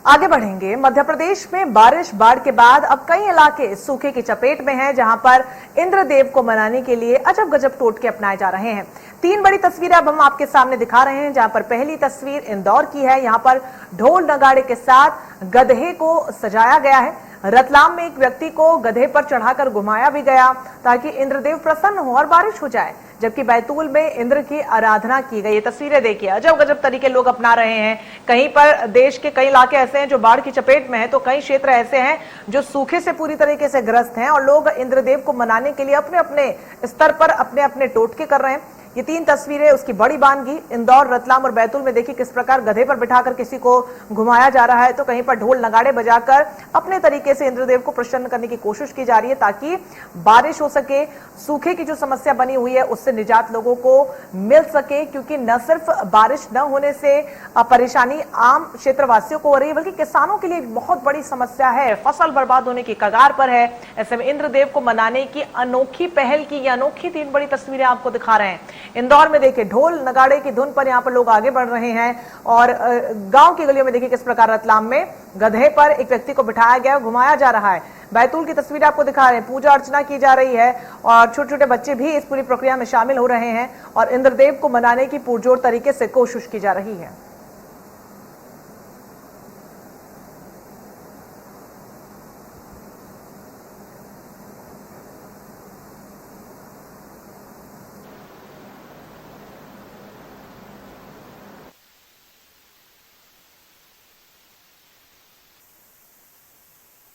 आगे बढ़ेंगे। मध्य प्रदेश में बारिश बाढ़ के बाद अब कई इलाके सूखे की चपेट में हैं, जहां पर इंद्रदेव को मनाने के लिए अजब गजब टोटके अपनाए जा रहे हैं। तीन बड़ी तस्वीरें अब हम आपके सामने दिखा रहे हैं, जहां पर पहली तस्वीर इंदौर की है। यहां पर ढोल नगाड़े के साथ गधे को सजाया गया है। रतलाम में एक व्यक्ति को गधे पर चढ़ाकर घुमाया भी गया ताकि इंद्रदेव प्रसन्न हो और बारिश हो जाए, जबकि बैतूल में इंद्र की आराधना की गई। ये तस्वीरें देखिए, अजब गजब तरीके लोग अपना रहे हैं। कहीं पर देश के कई इलाके ऐसे हैं जो बाढ़ की चपेट में हैं, तो कई क्षेत्र ऐसे हैं जो सूखे से पूरी तरीके से ग्रस्त हैं और लोग इंद्रदेव को मनाने के लिए अपने अपने स्तर पर अपने अपने टोटके कर रहे हैं। ये तीन तस्वीरें उसकी बड़ी बानगी इंदौर, रतलाम और बैतूल में देखिए किस प्रकार गधे पर बिठाकर किसी को घुमाया जा रहा है, तो कहीं पर ढोल नगाड़े बजाकर अपने तरीके से इंद्रदेव को प्रसन्न करने की कोशिश की जा रही है ताकि बारिश हो सके, सूखे की जो समस्या बनी हुई है उससे निजात लोगों को मिल सके। क्योंकि न सिर्फ बारिश न होने से परेशानी आम क्षेत्रवासियों को हो रही है, बल्कि किसानों के लिए बहुत बड़ी समस्या है, फसल बर्बाद होने की कगार पर है। ऐसे में इंद्रदेव को मनाने की अनोखी पहल की ये अनोखी तीन बड़ी तस्वीरें आपको दिखा रहे हैं। इंदौर में देखिए ढोल नगाड़े की धुन पर यहाँ पर लोग आगे बढ़ रहे हैं और गांव की गलियों में देखिए किस प्रकार रतलाम में गधे पर एक व्यक्ति को बिठाया गया, घुमाया जा रहा है। बैतूल की तस्वीर आपको दिखा रहे हैं, पूजा अर्चना की जा रही है और छोटे छोटे बच्चे भी इस पूरी प्रक्रिया में शामिल हो रहे हैं और इंद्रदेव को मनाने की पुरजोर तरीके से कोशिश की जा रही है।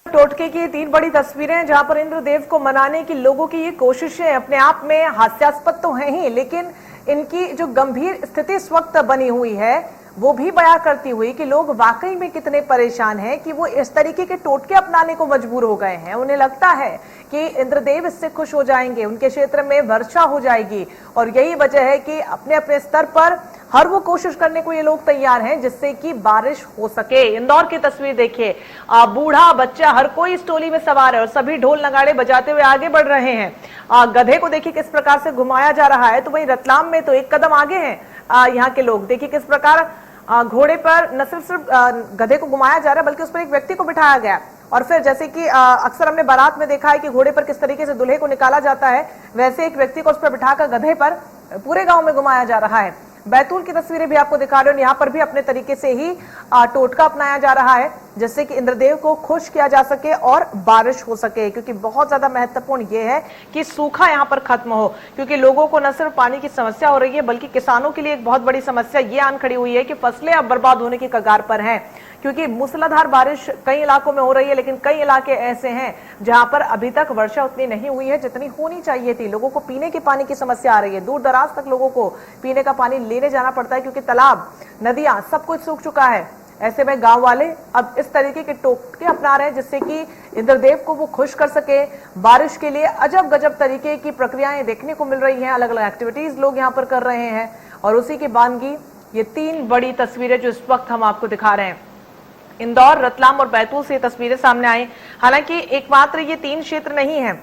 टोटके की तीन बड़ी तस्वीरें जहां पर इंद्रदेव को मनाने की लोगों की ये कोशिशें अपने आप में हास्यास्पद तो हैं ही, लेकिन इनकी जो गंभीर स्थिति इस वक्त बनी हुई है वो भी बयां करती हुई कि लोग वाकई में कितने परेशान हैं कि वो इस तरीके के टोटके अपनाने को मजबूर हो गए हैं। उन्हें लगता है कि इंद्रदेव इससे खुश हो जाएंगे, उनके क्षेत्र में वर्षा हो जाएगी और यही वजह है कि अपने अपने स्तर पर हर वो कोशिश करने को ये लोग तैयार हैं जिससे कि बारिश हो सके। इंदौर की तस्वीर देखिए, बूढ़ा बच्चा हर कोई इस टोली में सवार है और सभी ढोल नगाड़े बजाते हुए आगे बढ़ रहे हैं। गधे को देखिए किस प्रकार से घुमाया जा रहा है, तो वही रतलाम में तो एक कदम आगे हैं यहाँ के लोग। देखिए किस प्रकार घोड़े पर न सिर्फ गधे को घुमाया जा रहा है बल्कि उस पर एक व्यक्ति को बिठाया गया और फिर जैसे कि अक्सर हमने बारात में देखा है कि घोड़े पर किस तरीके से दूल्हे को निकाला जाता है, वैसे एक व्यक्ति को उस पर बिठाकर गधे पर पूरे गांव में घुमाया जा रहा है। बैतूल की तस्वीरें भी आपको दिखा रहे हो, यहाँ पर भी अपने तरीके से ही टोटका अपनाया जा रहा है जिससे कि इंद्रदेव को खुश किया जा सके और बारिश हो सके। क्योंकि बहुत ज्यादा महत्वपूर्ण ये है कि सूखा यहाँ पर खत्म हो, क्योंकि लोगों को न सिर्फ पानी की समस्या हो रही है बल्कि किसानों के लिए एक बहुत बड़ी समस्या ये आन खड़ी हुई है कि फसलें अब बर्बाद होने की कगार पर हैं। क्योंकि मूसलाधार बारिश कई इलाकों में हो रही है, लेकिन कई इलाके ऐसे हैं जहां पर अभी तक वर्षा उतनी नहीं हुई है जितनी होनी चाहिए थी। लोगों को पीने के पानी की समस्या आ रही है, दूर दराज तक लोगों को पीने का पानी लेने जाना पड़ता है क्योंकि तालाब, नदियां सब कुछ सूख चुका है। ऐसे में गांव वाले अब इस तरीके के टोटके अपना रहे हैं जिससे कि इंद्रदेव को वो खुश कर सके। बारिश के लिए अजब गजब तरीके की प्रक्रियाएं देखने को मिल रही हैं, अलग अलग एक्टिविटीज लोग यहाँ पर कर रहे हैं और उसी की बानगी ये तीन बड़ी तस्वीरें जो इस वक्त हम आपको दिखा रहे हैं। इंदौर, रतलाम और बैतूल से तस्वीरें सामने आई। हालांकि एकमात्र ये तीन क्षेत्र नहीं है,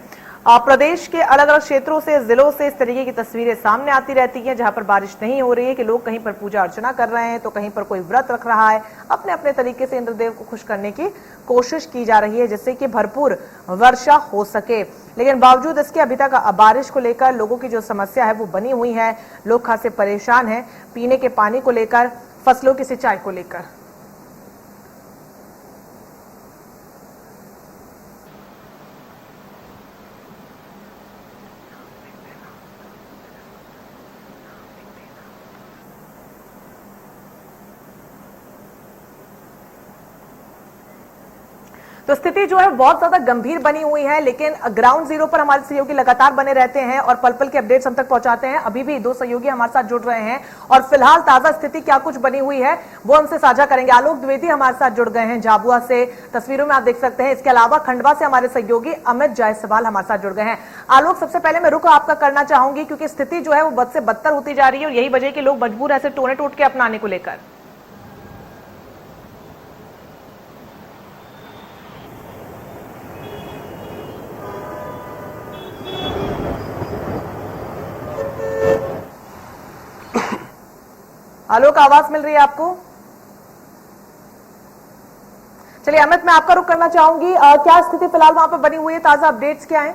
प्रदेश के अलग अलग क्षेत्रों से, जिलों से इस तरीके की तस्वीरें सामने आती रहती हैं जहां पर बारिश नहीं हो रही है कि लोग कहीं पर पूजा अर्चना कर रहे हैं तो कहीं पर कोई व्रत रख रहा है। अपने अपने तरीके से इंद्रदेव को खुश करने की कोशिश की जा रही है जिससे कि भरपूर वर्षा हो सके। लेकिन बावजूद इसके अभी तक बारिश को लेकर लोगों की जो समस्या है वो बनी हुई है। लोग खासे परेशान हैं पीने के पानी को लेकर, फसलों की सिंचाई को लेकर। तो स्थिति जो है बहुत ज्यादा गंभीर बनी हुई है, लेकिन ग्राउंड जीरो पर हमारे सहयोगी लगातार बने रहते हैं और पल पल के अपडेट्स हम तक पहुंचाते हैं। अभी भी दो सहयोगी हमारे साथ जुड़ रहे हैं और फिलहाल ताजा स्थिति क्या कुछ बनी हुई है वो हमसे साझा करेंगे। आलोक द्विवेदी हमारे साथ जुड़ गए हैं झाबुआ से, तस्वीरों में आप देख सकते हैं। इसके अलावा खंडवा से हमारे सहयोगी अमित जायसवाल हमारे साथ जुड़ गए हैं। आलोक, सबसे पहले मैं रुख आपका करना चाहूंगी क्योंकि स्थिति जो है वो बद से बदतर होती जा रही है और यही वजह कि लोग मजबूर ऐसे टोने टोटके अपनाने को लेकर। आलोक, आवाज मिल रही है आपको? चलिए अमित, मैं आपका रुख करना चाहूंगी, क्या स्थिति फिलहाल वहां पर बनी हुई है, ताजा अपडेट्स क्या है?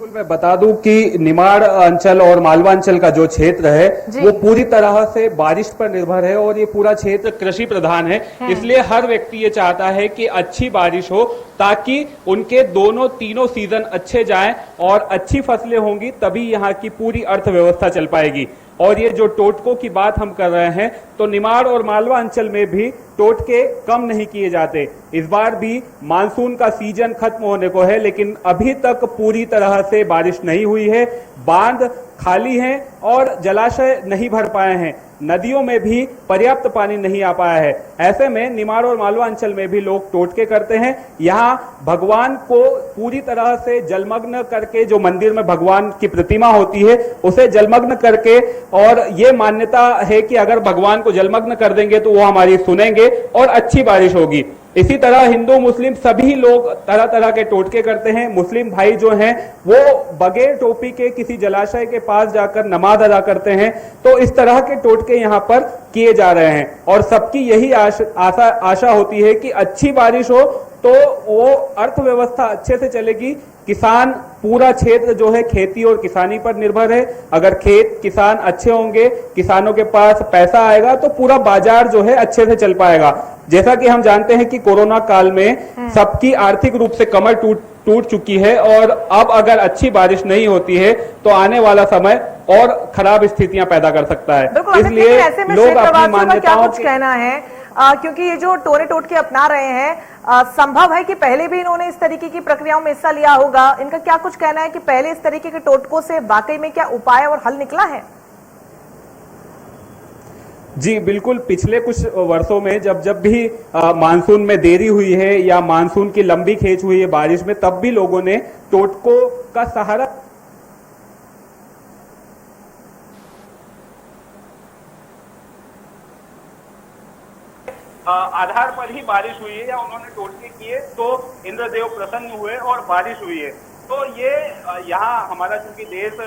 मैं बता दूं कि निमाड़ अंचल और मालवा अंचल का जो क्षेत्र है वो पूरी तरह से बारिश पर निर्भर है और ये पूरा क्षेत्र कृषि प्रधान है। इसलिए हर व्यक्ति ये चाहता है कि अच्छी बारिश हो ताकि उनके दोनों तीनों सीजन अच्छे जाएं और अच्छी फसलें होंगी, तभी यहाँ की पूरी अर्थव्यवस्था चल पाएगी। और ये जो टोटकों की बात हम कर रहे हैं तो निमाड़ और मालवा अंचल में भी टोटके कम नहीं किए जाते। इस बार भी मानसून का सीजन खत्म होने को है, लेकिन अभी तक पूरी तरह से बारिश नहीं हुई है। बांध खाली हैं और जलाशय नहीं भर पाए हैं, नदियों में भी पर्याप्त पानी नहीं आ पाया है। ऐसे में निमाड़ और मालवा अंचल में भी लोग टोटके करते हैं। यहाँ भगवान को पूरी तरह से जलमग्न करके, जो मंदिर में भगवान की प्रतिमा होती है उसे जलमग्न करके, और ये मान्यता है कि अगर भगवान को जलमग्न कर देंगे तो वो हमारी सुनेंगे और अच्छी बारिश होगी। इसी तरह हिंदू मुस्लिम सभी लोग तरह तरह के टोटके करते हैं। मुस्लिम भाई जो हैं वो बगैर टोपी के किसी जलाशय के पास जाकर नमाज अदा करते हैं। तो इस तरह के टोटके यहाँ पर किए जा रहे हैं और सबकी यही आशा होती है कि अच्छी बारिश हो तो वो अर्थव्यवस्था अच्छे से चलेगी। किसान, पूरा क्षेत्र जो है खेती और किसानी पर निर्भर है। अगर खेत किसान अच्छे होंगे, किसानों के पास पैसा आएगा तो पूरा बाजार जो है अच्छे से चल पाएगा। जैसा कि हम जानते हैं कि कोरोना काल में सबकी आर्थिक रूप से कमर टूट चुकी है और अब अगर अच्छी बारिश नहीं होती है तो आने वाला समय और खराब स्थितियां पैदा कर सकता है। इसलिए लोग अपनी मान्यताओं कुछ कहना है, क्योंकि ये जो टोरे टोटके अपना रहे हैं, संभव है कि पहले भी इन्होंने इस तरीके की प्रक्रियाओं में हिस्सा लिया होगा। इनका क्या कुछ कहना है कि पहले इस तरीके के टोटकों से वाकई में क्या उपाय और हल निकला है? जी बिल्कुल, पिछले कुछ वर्षों में जब भी मानसून में देरी हुई है या मानसून की लंबी खेच हुई है बारिश में, तब भी लोगों ने टोटकों का सहारा आधार पर ही बारिश हुई है या उन्होंने टोटके किए तो इंद्रदेव प्रसन्न हुए और बारिश हुई है। तो ये यहाँ हमारा चूंकि देश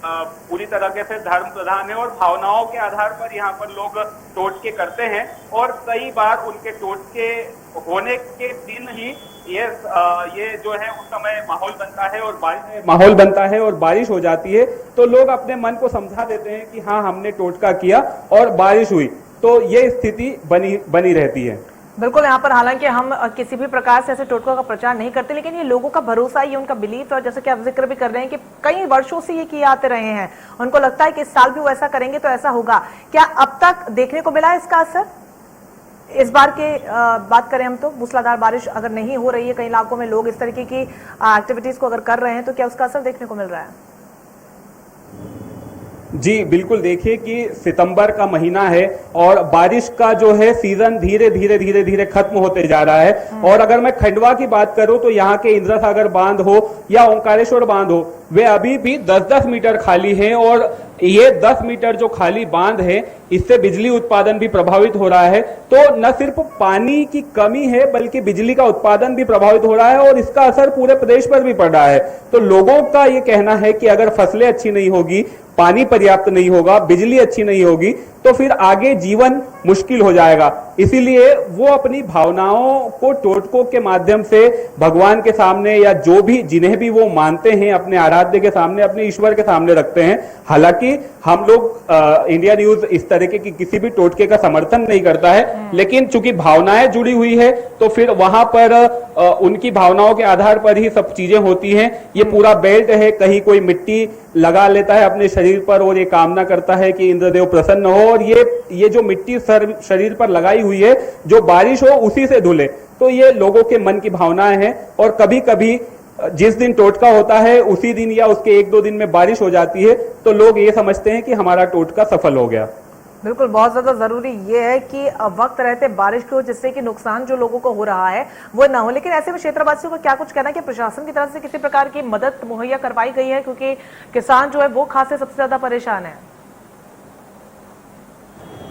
पूरी तरीके से धर्म प्रधान है और भावनाओं के आधार पर यहाँ पर लोग टोटके करते हैं और कई बार उनके टोटके होने के दिन ही ये जो है उस समय माहौल बनता है और बारिश हो जाती है। तो लोग अपने मन को समझा देते हैं कि हाँ, हमने टोटका किया और बारिश हुई, तो ये स्थिति बनी रहती है। बिल्कुल, यहाँ पर हालांकि हम किसी भी प्रकार से ऐसे टोटकों का प्रचार नहीं करते, लेकिन ये लोगों का भरोसा, ये उनका बिलीफ, और जैसे कि आप जिक्र भी कर रहे हैं कि कई वर्षों से ये किए आते रहे हैं, उनको लगता है कि इस साल भी वो ऐसा करेंगे तो ऐसा होगा। क्या अब तक देखने को मिला है इसका असर? इस बार के बात करें हम तो मूसलाधार बारिश अगर नहीं हो रही है, कई इलाकों में लोग इस तरीके की एक्टिविटीज को अगर कर रहे हैं, तो क्या उसका असर देखने को मिल रहा है? जी बिल्कुल, देखिए कि सितंबर का महीना है और बारिश का जो है सीजन धीरे धीरे खत्म होते जा रहा है। और अगर मैं खंडवा की बात करूं तो यहाँ के इंदिरा सागर बांध हो या ओंकारेश्वर बांध हो, वे अभी भी 10-10 मीटर खाली हैं और ये 10 मीटर जो खाली बांध है इससे बिजली उत्पादन भी प्रभावित हो रहा है। तो न सिर्फ पानी की कमी है बल्कि बिजली का उत्पादन भी प्रभावित हो रहा है और इसका असर पूरे प्रदेश पर भी पड़ रहा है। तो लोगों का ये कहना है कि अगर फसलें अच्छी नहीं होगी, पानी पर्याप्त नहीं होगा, बिजली अच्छी नहीं होगी, तो फिर आगे जीवन मुश्किल हो जाएगा। इसीलिए वो अपनी भावनाओं को टोटकों के माध्यम से भगवान के सामने या जो भी जिन्हें भी वो मानते हैं अपने आराध्य के सामने, अपने ईश्वर के सामने रखते हैं। हालांकि हम लोग इंडिया न्यूज इस तरीके की किसी भी टोटके का समर्थन नहीं करता है, लेकिन चूंकि भावनाएं जुड़ी हुई है तो फिर वहां पर उनकी भावनाओं के आधार पर ही सब चीजें होती हैं। ये पूरा बेल्ट है, कहीं कोई मिट्टी लगा लेता है अपने शरीर पर और ये कामना करता है कि इंद्रदेव प्रसन्न हो, और ये जो मिट्टी शरीर पर लगाई हुई है, जो बारिश हो उसी से धुले। तो ये लोगों के मन की भावनाएं हैं और कभी कभी जिस दिन टोटका होता है उसी दिन या उसके 1-2 दिन में बारिश हो जाती है, तो लोग ये समझते हैं कि हमारा टोटका सफल हो गया। बिल्कुल, बहुत ज्यादा जरूरी ये है कि वक्त रहते बारिश को, जिससे कि नुकसान जो लोगों को हो रहा है वो ना हो। लेकिन ऐसे में क्षेत्रवासियों को क्या कुछ कहना है कि प्रशासन की तरफ से किसी प्रकार की मदद मुहैया करवाई गई है, क्योंकि किसान जो है वो खास से सबसे ज्यादा परेशान है?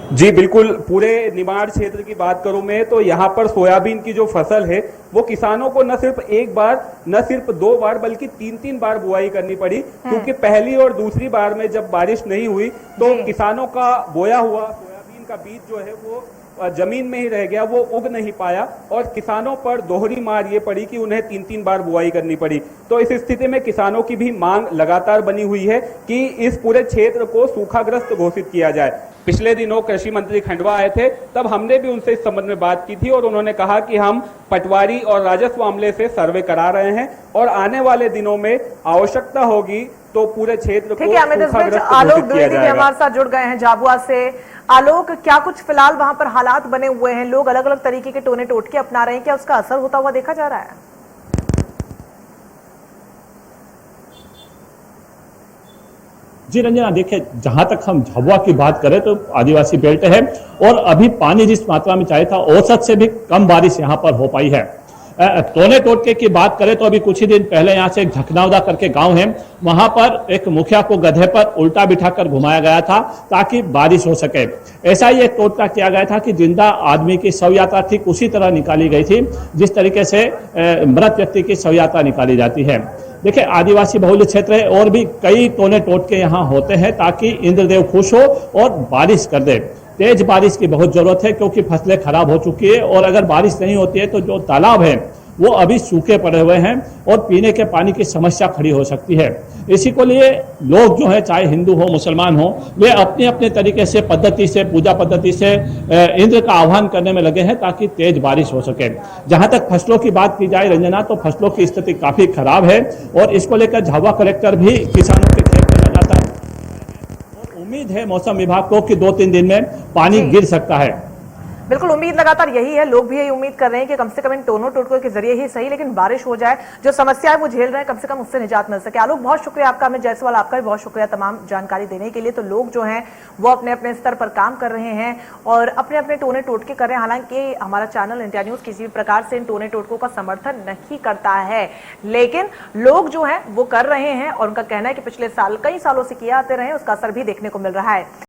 जी बिल्कुल, पूरे निमाड़ क्षेत्र की बात करूं मैं तो यहाँ पर सोयाबीन की जो फसल है वो किसानों को न सिर्फ एक बार, न सिर्फ 2 बार बल्कि 3-3 बार बुआई करनी पड़ी, क्योंकि पहली और दूसरी बार में जब बारिश नहीं हुई तो किसानों का बोया हुआ सोयाबीन का बीज जो है वो जमीन में ही रह गया, वो उग नहीं पाया और किसानों पर दोहरी मार ये पड़ी कि उन्हें 3-3 बार बुआई करनी पड़ी। तो इस स्थिति में किसानों की भी मांग लगातार बनी हुई है कि इस पूरे क्षेत्र को सूखाग्रस्त घोषित किया जाए। पिछले दिनों कृषि मंत्री खंडवा आए थे, तब हमने भी उनसे इस संबंध में बात की थी और उन्होंने कहा कि हम पटवारी और राजस्व मामले से सर्वे करा रहे हैं और आने वाले दिनों में आवश्यकता होगी तो पूरे क्षेत्र को सूखाग्रस्त आलोक घोषित किया द्विवेदी भी जाएगा। हमारे साथ जुड़ गए हैं झाबुआ से। आलोक, क्या कुछ फिलहाल वहां पर हालात बने हुए हैं? लोग अलग अलग तरीके के टोने टोटके अपना रहे हैं, क्या उसका असर होता हुआ देखा जा रहा है? जी रंजना, देखिए जहां तक हम झाबुआ की बात करें तो आदिवासी बेल्ट है और अभी पानी जिस मात्रा में चाहिए था औसत से भी कम बारिश यहां पर हो पाई है। टोने टोटके की बात करें तो अभी कुछ ही दिन पहले यहां से एक झकनावदा करके गांव है, वहां पर एक मुखिया को गधे पर उल्टा बिठाकर घुमाया गया था ताकि बारिश हो सके। ऐसा ही एक टोटका किया गया था कि जिंदा आदमी की शव यात्रा ठीक उसी तरह निकाली गई थी जिस तरीके से मृत व्यक्ति की शव यात्रा निकाली जाती है। देखिए आदिवासी बहुल्य क्षेत्र है और भी कई टोने टोटके यहाँ होते हैं ताकि इंद्रदेव खुश हो और बारिश कर दे। तेज बारिश की बहुत जरूरत है क्योंकि फसलें खराब हो चुकी है और अगर बारिश नहीं होती है तो जो तालाब है वो अभी सूखे पड़े हुए हैं और पीने के पानी की समस्या खड़ी हो सकती है। इसी को लिए लोग जो है चाहे हिंदू हो मुसलमान हो, वे अपने अपने तरीके से पद्धति से पूजा पद्धति से इंद्र का आह्वान करने में लगे हैं ताकि तेज बारिश हो सके। जहां तक फसलों की बात की जाए रंजना, तो फसलों की स्थिति काफी खराब है और इसको लेकर झाबुआ कलेक्टर भी किसानों के खेत में लगातार और उम्मीद है मौसम विभाग को कि 2-3 दिन में पानी गिर सकता है। बिल्कुल, उम्मीद लगातार यही है। लोग भी यही उम्मीद कर रहे हैं कि कम से कम इन टोनों टोटकों के जरिए ही सही लेकिन बारिश हो जाए, जो समस्या है वो झेल रहे हैं कम से कम उससे निजात मिल सके। आलोक, बहुत शुक्रिया आपका। अमित जायसवाल, आपका भी बहुत शुक्रिया तमाम जानकारी देने के लिए। तो लोग जो हैं वो अपने अपने स्तर पर काम कर रहे हैं और अपने अपने टोने टोटके कर रहे हैं। हालांकि हमारा चैनल इंडिया न्यूज किसी भी प्रकार से इन टोने टोटकों का समर्थन नहीं करता है, लेकिन लोग जो है वो कर रहे हैं और उनका कहना है कि पिछले साल कई सालों से किए आते रहे, उसका असर भी देखने को मिल रहा है।